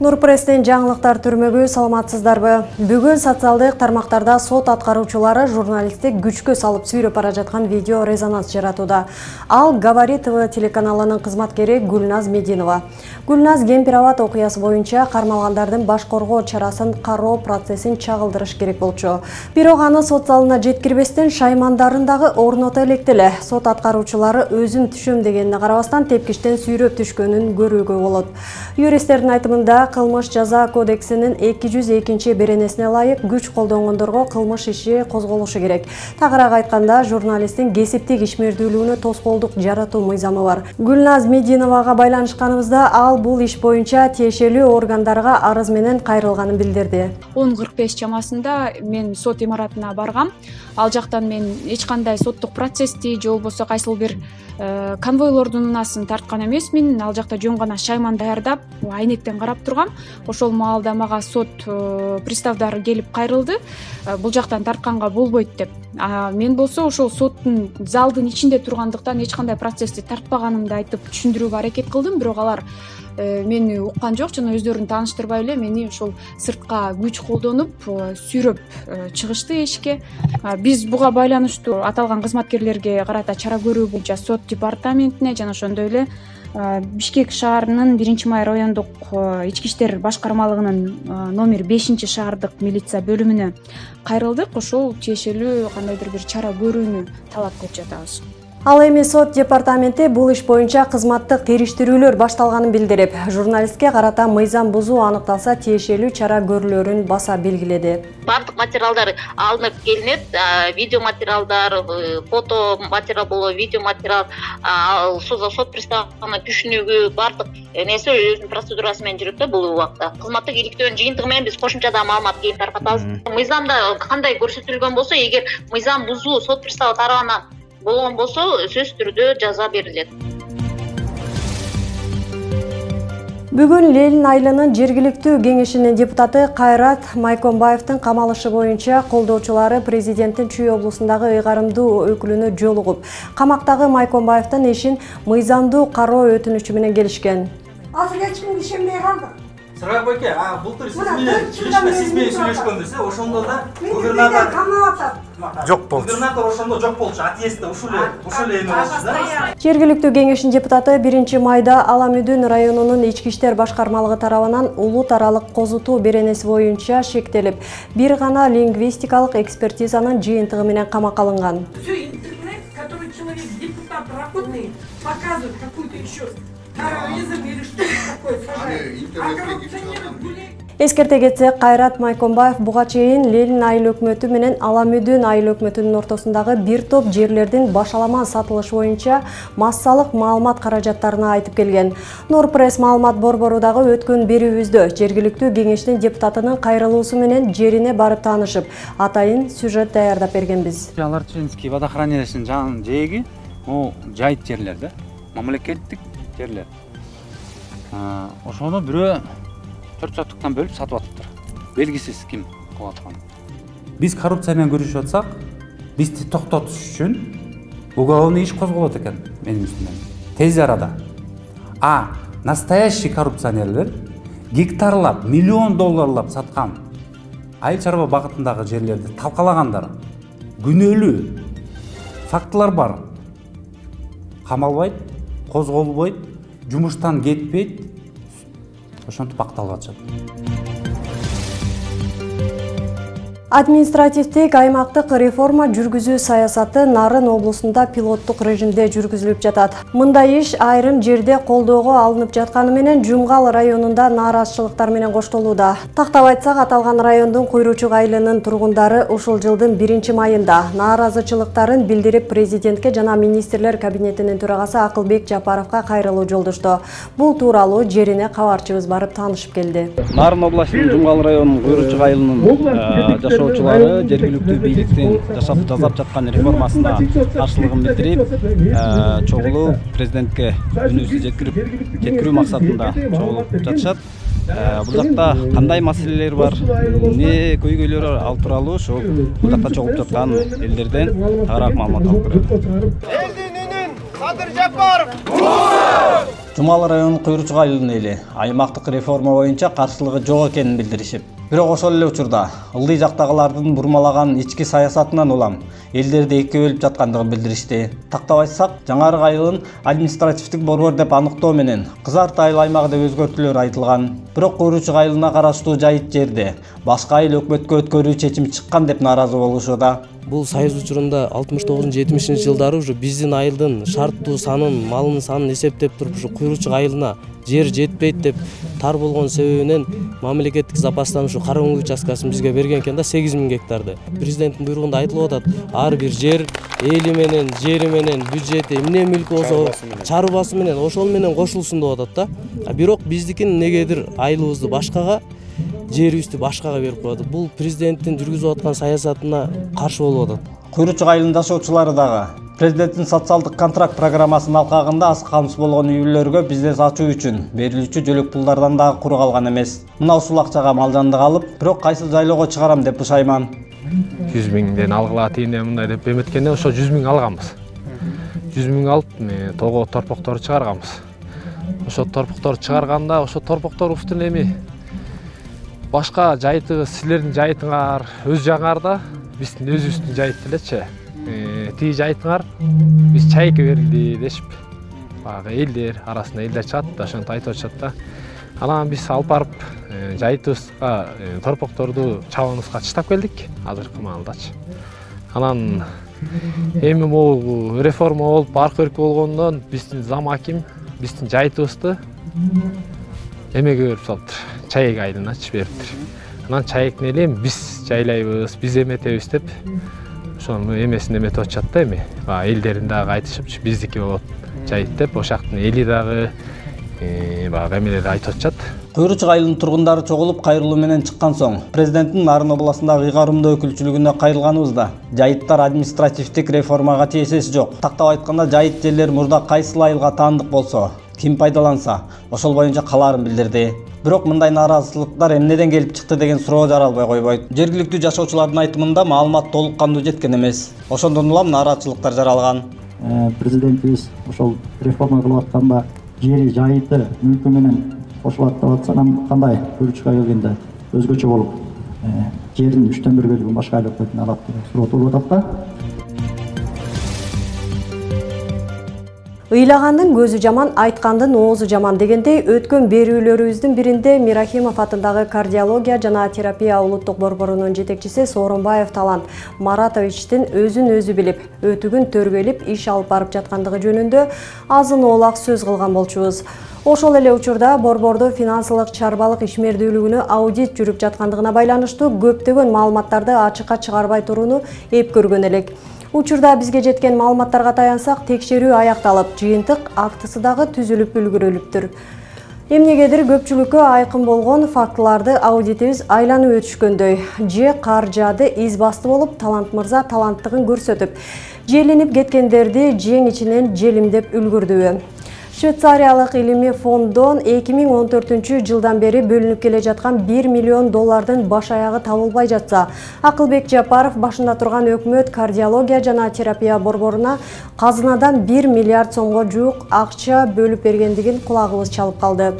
Нур Пресстен жаңылыктар түрмөгү саламатсыздарбы? Бүгүн социалдык тармактарда сот аткаруучулары журналистти күчкө салып сүйрөп бара жаткан видео резонанс жаратууда. Ал Говорит ТВ телеканалынын кызматкери Гүлназ Мединова. Гүлназ Кемпир-Абад окуясы боюнча кармалгандардын баш коргоо чарасын кароо процессин чагылдырыш керек болчу. Бирок аны сот залына жеткирбестен шаймандарын дагы орното электи эле. Сот аткаруучулары өзүм түшөм дегенине карабастан тепкичтен сүйрөп түшкөнүн көрүүгө болот. Юристтердин айтымында кылмыш жаза кодексинин 202 беренесине ылайык күч колдонгондорго кылмыш иши козголушу керек. Тагыраак айтканда, журналисттин кесиптик ишмердүүлүгүнө тоскоолдук жаратуу мыйзамы бар. Гүлназ Мединовага байланышканыбызда ал бул иш боюнча тиешелүү органдарга арыз менен кайрылганын билдирди. 10:45 чамасында мен сот имаратына баргам. Ал жактан мен эч кандай соттук процессти же болбосо кайсыл бир конвойлордун унасын тарткан эмесмин. Ал жакта жөн гана шайман даярдап, айнектен карап тургам. Ошол маалда мага сот приставдары келип кайрылды. Бул жактан тартканга болбойт деп. Мен болсо ошол соттун залдын ичинде тургандыктан эч кандай процессти тартпаганымды айтып түшүндүрүүгө аракет кылдым, бирок алар мени уккан жок, жана өздөрүн тааныштырбай эле мени ошол сыртка күч колдонуп сүйрөп чыгышты эшикке. Биз буга байланыштуу аталган кызматкерлерге карата чара көрүү боюнча сот департаментине жана ошондой эле Бишкек шаарынын 1-май райондук ички иштер башкармалыгынын номер 5-шаардык милиция бөлүмүнө кайрылдык. Ошол тиешелүү кандайдыр бир чара көрүүнү талап кылып жатабыз. Ал эми сот департаменти бул иш боюнча кызматтык териштирүүлөр башталганын билдирип, журналистке карата мыйзам бузуу аныкталса териштирүү чара көрүлөрүн баса белгиледи. Бардык материалдар алынып келинет, видео материалдар, фото материал болобу, видео материал, сот приставына түшүнүгү, бардык нерсе өзүнүн процедурасы менен жүрөт да бул убакта. Кызматтык иликтөөнүн жыйынтыгы менен биз кошумча да маалымат кийин таркатабыз. Мыйзамда кандай көрсөтүлгөн болсо, эгер мыйзам бузуу сот приставы тарабынан болгон болсо, сөзсүз түрдө жаза берилет. Бүгүн Ленин айылынын жергиликтүү кеңешинин депутаты Кайрат Майкомбаевдин камалышы боюнча колдоочулары президенттин Чүй облусундагы ыйгарымдуу өкүлүнө жолугуп, камактагы Майкомбаевдин ишин мыйзамдуу кароо өтүнүчү менен келишкен. Азыр эч ким ишенбей калды. Сырак байке, былтыр сиз менен сүйлөшкөнбүз, ошондо да губернатор камап атат. Жок болчу. Губернатор ошондо жок болчу. Атесте ушул эме болчу да. Жергиликтүү кеңештин депутаты 1-майда Аламүдүн районунун ички иштер башкармалыгы тарабынан улут аралык козутуу беренеси боюнча шектелип, бир гана лингвистикалык экспертизанын жыйынтыгы менен камакка алынган. Интернет, который человек депутат работает, показывает какую-то еще терроризм или что-то такое сажает. А коррупционеры гуляют. Эскерте кетсек, Кайрат Майкомбаев буга чейин Ленин айыл өкмөтү менен Аламүдүн айыл өкмөтүнүн ортосундагы бир топ жерлердин башаламан сатылышы боюнча массалык маалымат каражаттарына айтып келген. Нур Пресс маалымат борборудагы өткөн берүүбүздө жергиликтүү кеңештин депутатынын кайрылуусу менен жерине барып таанышып, атайын сюжет даярдап бергенбиз. Аларчинский водохранилищенин жанын жээги, жайыт жерлер да, мамлекеттик жерлер. Ошону бирөө 4 сотуктан бөлүп сатып атыптыр. Белгисиз ким кылып аткан. Биз коррупция менен күрөшүп атсак, бизди токтотуш үчүн уголовный иш козголот экен менин үстүмөн. Тез арада. Настоящий коррупционерлер гектарлап, миллион долларлап саткан айыл чарба багытындагы жерлерди талкалагандар. Күнөөлүү фактылар бар. Камалбайт, козголбойт, жумуштан кетпейт. Ошентип бакталып атышат. Административдик аймактык реформа жүргүзүү саясаты Нарын облусунда пилоттук режимде жүргүзүлүп жатат. Мындай иш айрым жерде колдоого алынып жатканы менен Жумгал районунда нааразычылыктар менен коштолууда. Тактап айтсак, аталган райондун Куйручук айылынын тургундары ушул жылдын 1-майында нааразычылыктарын билдирип президентке жана министрлер кабинетинин төрагасы Акылбек Жапаровго кайрылуу жолдошту. Бул тууралуу жерине кабарчыбыз барып таанышып келди. Нарын областынын Жумгал районунун Куйручук айылынын жашоочулары жергиликтүү бийликтин жасап жаткан реформасына каршылыгын билдирип, чогулуп президентке үнүсүн жеткирүү максатында чогулуп жатышат. Бул жакта кандай маселелер бар, эмне көйгөйлөр бар, ал тууралуу ошол бул жакта чогулуп жаткан элдерден тагыраак маалымат алып көрөлү. Элдин үнүн Кадыр Жапаров Жумалы районунун Куйручук айылынын эли аймактык реформа боюнча каршылыгы жок экенин билдиришип, бирок ошол эле учурда ылдый жактагылардын бурмалаган ички саясатынан улам элдерди экиге бөлүп жаткандыгын билдиришти. Тактап айтсак, Жаңарык айылын административдик борбор деп аныктоо менен Кызарты айыл аймагы деп өзгөртүүлөр айтылган. Бирок Куйручук айылына караштуу жайыт жерде башка айыл өкмөткө өткөрүү чечими чыккан деп нааразы болушууда. Бул союз учурунда 69-70 жылдары уже биздин айылдын шарттуу санын, малынын санын эсептеп туруп, ушу Куйручук айылына жер жетпейт деп тар болгон себебинен мамлекеттик запастан ушу кара өңгү участкасын бизге берген экен да, 8000 гектарды. Президенттин буйругунда айтылып атат, ар бир жер эли менен, жери менен, бюджети, эмне мүлкү болсо чарбасы менен, ошол менен кошулсун деп атат да. Бирок биздикин негедир айылыбызды башкага, жерибизди башкага берип коет. Бул президенттин жүргүзүп аткан саясатына каршы болуп атат. Куйручук айылынын жашоочулары дагы президенттин социалдык контракт программасынын алкагында аз камсыз болгон үй бүлөлөргө бизнес ачуу үчүн берилүүчү жөлөк пулдардан дагы куру калган эмес. Мына ушул акчага малжандык алып, бирок кайсыл жайлоого чыгарам деп бушайман. 100 миңден алгыла тийине мындай деп эметкенде ошо 100 миң алганбыз. 100 миң алып того торпокторду чыгарганбыз. Ошо торпокторду чыгарганда ошо торпоктор уфтун эми башка жайытыбыз, силердин жайытыңар өз жагыңарда, биздин өзүбүздүн жайыт элечи. Тиги жайытыңар биз чайыкка берилди дешип, баягы элдер арасында элдер чыгат да, ошентип айтып атышат да. Анан биз алып барып жайытыбызга торпокторду чабганыбызга чыдап келдик азыркы маалдачы. Анан эми могу реформа болуп аркы берки болгондон биздин зам аким биздин жайытыбызды эмеге берип салыптыр, чайык айылыначы бериптир. Анан чайыктын элин биз жайлайбыз, биз эметебиз деп ошонун эмесин эметип атышат да эми. Элдерин дагы айтышыпчы, биздики болот жайыт деп, ошактын эли дагы баягы эмелерди айтып атышат. Куйручук айылынын тургундары чогулуп кайрылуу менен чыккан соң, президенттин Нарын областындагы ыйгарымдуу өкүлчүлүгүнө кайрылганыбызда, жайыттар административдик реформага тиешеси жок. Тактап айтканда, жайыт жерлер мурда кайсыл айылга таандык болсо, ким пайдаланса, ошол боюнча калаарын билдирди. Бирок мындай нааразычылыктар эмнеден келип чыкты деген суроо жаралбай койбойт. Жергиликтүү жашоочулардын айтымында маалымат толук кандуу жеткен эмес. Ошондон улам нааразычылыктар жаралган. Президентибиз ошол реформа кылып атканда жери, жайыты, мүлкү менен кошулат деп атса, кандай Куйручук айылында өзгөчө болуп, жердин 3/4 бөлүгүн башка айыл өкмөтүнө алат деп суроо туруп атат да. Ыйлагандын көзү жаман, айткандын оозу жаман дегендей, өткөн берүүлөрүбүздүн биринде Мирахимов атындагы кардиология жана терапия улуттук борборунун жетекчиси Сооронбаев Талант Маратовичтин өзүн өзү билип, өтүгүн төргөлүп иш алып барып жаткандыгы жөнүндө азын оолак сөз кылган болчубуз. Ошол эле учурда борбордо финансылык чарбалык ишмердүүлүгүнө аудит жүрүп жаткандыгына байланыштуу көптөгөн маалыматтарды ачыкка чыгарбай турууну эп көргөн элек. Учурда бизге жеткен маалыматтарга таянсак, текшерүү аякталып, жыйынтык актысы дагы түзүлүп үлгүрөлүптүр. Эмнегедир көпчүлүккө айкын болгон фактыларды аудитибиз айланып өтүшкөндөй, же каржады из басты болуп, Талант мырза таланттыгын көрсөтүп, желинип кеткендерди жең ичинен желимдеп үлгүрдүбү? Швейцариялык илимий фонддон 2014 жылдан бери бөлүнүп келе жаткан 1 миллион доллардын баш аягы табылбай жатса, Акылбек Жапаров башында турган өкмөт кардиология жана терапия борборуна казынадан 1 миллиард сомго жуук акча бөлүп бергендигин кулагыбыз чалып калды.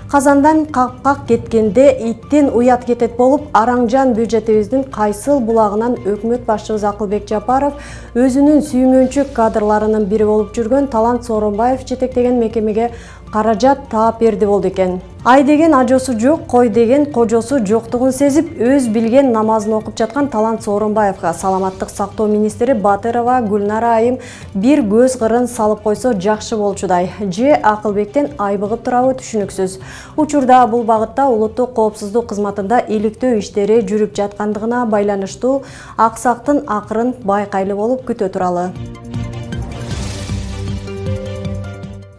Казандан капкак кеткенде иттин уят кетет болуп, Араңжан бюджетибиздин кайсыл булагынан өкмөт башчыбыз Акылбек Жапаров өзүнүн сүймөнчүк кадрларынын бири болуп жүргөн Талант Сооронбаев жетектеген мекемеге каражат таап берди болду экен. Ай деген ажосу жок, кой деген кожосу жоктугун сезип, өз билген намазын окуп жаткан Талант Сооронбаевга саламаттык сактоо министри Батырова Гүлнара айым бир көз кырын салып койсо жакшы болчудай. Же Акылбектен айбыгып турабы түшүнүксүз. Учурда бул багытта улуттук коопсуздук кызматында иликтөө иштери жүрүп жаткандыгына байланыштуу аксактын акырын байкайлы болуп күтө туралы.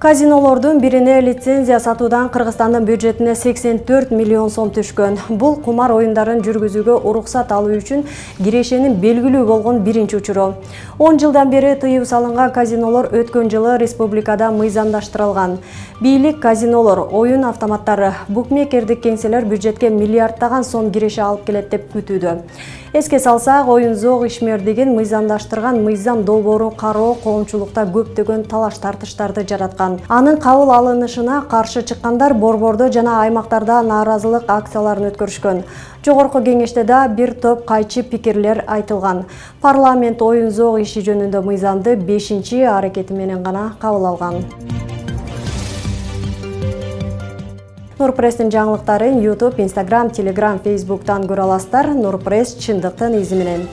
Казинолордун бирине лицензия сатуудан Кыргызстандын бюджетине 84 миллион сом түшкөн. Бул кумар оюндарын жүргүзүүгө уруксат алуу үчүн кирешенин белгилүү болгон биринчи учуру. 10 жылдан бери тыюу салынган казинолор өткөн жылы республикада мыйзамдаштырылган. Бийлик казинолор, оюн автоматтары, букмекердик кеңселер бюджетке миллиарддаган сом киреше алып келет деп күтүүдө. Эске салсак, оюн зоок ишмердигин мыйзамдаштырган мыйзам долбоорун кароо коомчулукта көптөгөн талаш тартыштарды жараткан. Анын кабыл алынышына каршы чыккандар борбордо жана аймактарда нааразылык акцияларын өткөрүшкөн. Жогорку кеңеште да бир топ кайчы пикирлер айтылган. Парламент оюн зоок иши жөнүндө мыйзамды 5-чи аракети менен гана кабыл алган. Нурпресстин жаңылыктарын YouTube, Instagram, Telegram, Facebook'tan көрө аласыздар. Нурпресс чындыктын изи менен.